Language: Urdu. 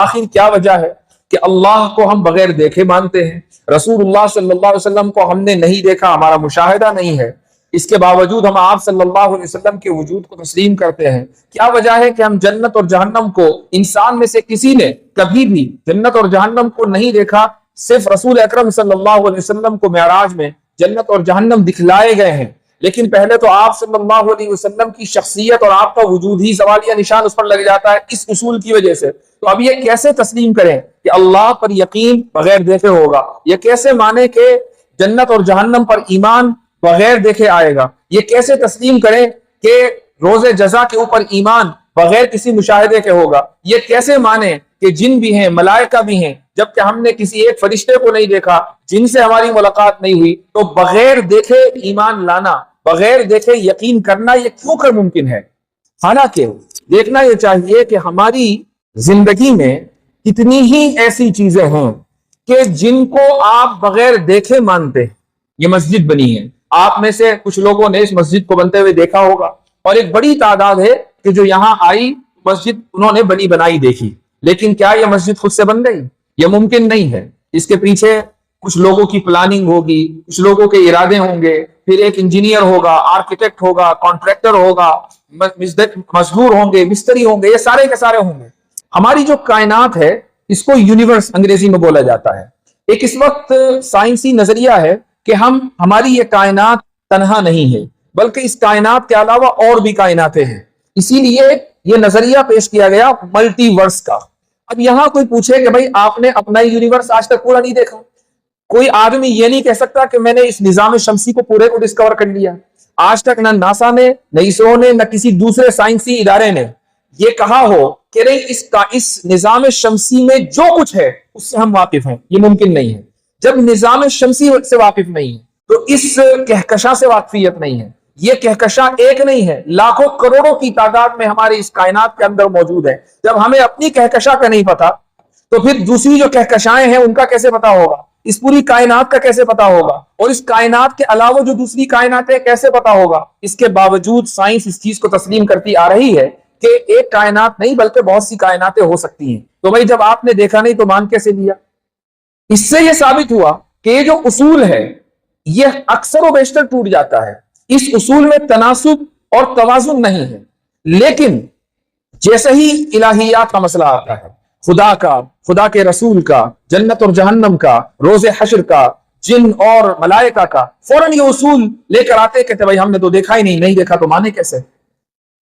آخر کیا وجہ ہے کہ اللہ کو ہم بغیر دیکھے مانتے ہیں، رسول اللہ صلی اللہ علیہ وسلم کو ہم نے نہیں دیکھا، ہمارا مشاہدہ نہیں ہے، اس کے باوجود ہم آپ صلی اللہ علیہ وسلم کے وجود کو تسلیم کرتے ہیں؟ کیا وجہ ہے کہ ہم جنت اور جہنم کو انسان میں سے کسی نے کبھی بھی جنت اور جہنم کو نہیں دیکھا، صرف رسول اکرم صلی اللہ علیہ وسلم کو معراج میں جنت اور جہنم دکھلائے گئے ہیں، لیکن پہلے تو آپ صلی اللہ علیہ وسلم کی شخصیت اور آپ کا وجود ہی سوالیہ نشان اس پر لگ جاتا ہے اس اصول کی وجہ سے؟ تو اب یہ کیسے تسلیم کریں کہ اللہ پر یقین بغیر دیکھے ہوگا؟ یہ کیسے مانے کہ جنت اور جہنم پر ایمان بغیر دیکھے آئے گا؟ یہ کیسے تسلیم کریں کہ روز جزا کے اوپر ایمان بغیر کسی مشاہدے کے ہوگا؟ یہ کیسے مانے کہ جن بھی ہیں، ملائکہ بھی ہیں، جبکہ ہم نے کسی ایک فرشتے کو نہیں دیکھا، جن سے ہماری ملاقات نہیں ہوئی، تو بغیر دیکھے ایمان لانا، بغیر دیکھے یقین کرنا یہ کیوں کر ممکن ہے؟ حالانکہ دیکھنا یہ چاہیے کہ ہماری زندگی میں کتنی ہی ایسی چیزیں ہیں کہ جن کو آپ بغیر دیکھے مانتے ہیں۔ یہ مسجد بنی ہے، آپ میں سے کچھ لوگوں نے اس مسجد کو بنتے ہوئے دیکھا ہوگا، اور ایک بڑی تعداد ہے کہ جو یہاں آئی مسجد انہوں نے بنی بنائی دیکھی، لیکن کیا یہ مسجد خود سے بن گئی؟ یہ ممکن نہیں ہے۔ اس کے پیچھے کچھ لوگوں کی پلاننگ ہوگی، کچھ لوگوں کے ارادے ہوں گے، پھر ایک انجینئر ہوگا، آرکیٹیکٹ ہوگا، کانٹریکٹر ہوگا، مزدور ہوں گے، مستری ہوں گے، یہ سارے کے سارے ہوں گے۔ ہماری جو کائنات ہے اس کو یونیورس انگریزی میں بولا جاتا ہے۔ ایک اس وقت سائنسی نظریہ ہے کہ ہماری یہ کائنات تنہا نہیں ہے، بلکہ اس کائنات کے علاوہ اور بھی کائناتیں ہیں، اسی لیے یہ نظریہ پیش کیا گیا ملٹی ورس کا۔ اب یہاں کوئی پوچھے کہ بھائی آپ نے اپنا یونیورس آج تک پورا نہیں دیکھا، کوئی آدمی یہ نہیں کہہ سکتا کہ میں نے اس نظام شمسی کو پورے کو ڈسکور کر لیا۔ آج تک نہ ناسا نے، نہ اسرو نے، نہ کسی دوسرے سائنسی ادارے نے یہ کہا ہو کہ نہیں اس نظام شمسی میں جو کچھ ہے اس سے ہم واقف ہیں، یہ ممکن نہیں ہے۔ جب نظام شمسی سے واقف نہیں ہے تو اس کہکشاں سے واقفیت نہیں ہے۔ یہ کہکشاں ایک نہیں ہے، لاکھوں کروڑوں کی تعداد میں ہمارے اس کائنات کے اندر موجود ہے۔ جب ہمیں اپنی کہکشاں کا نہیں پتا تو پھر دوسری جو کہکشائیں ہیں ان کا کیسے پتا ہوگا؟ اس پوری کائنات کا کیسے پتا ہوگا؟ اور اس کائنات کے علاوہ جو دوسری کائناتیں کیسے پتا ہوگا؟ اس کے باوجود سائنس اس چیز کو تسلیم کرتی آ رہی ہے کہ ایک کائنات نہیں بلکہ بہت سی کائناتیں ہو سکتی ہیں۔ تو بھائی جب آپ نے دیکھا نہیں تو مان کیسے لیا؟ اس سے یہ ثابت ہوا کہ یہ جو اصول ہے یہ اکثر و بیشتر ٹوٹ جاتا ہے۔ اس اصول میں تناسب اور توازن نہیں ہے، لیکن جیسے ہی الہیات کا مسئلہ آتا ہے، خدا کا، خدا کے رسول کا، جنت اور جہنم کا، روز حشر کا، جن اور ملائکہ کا، فوراً یہ اصول لے کر آتے کہ بھائی ہم نے تو دیکھا ہی نہیں، نہیں دیکھا تو مانے کیسے؟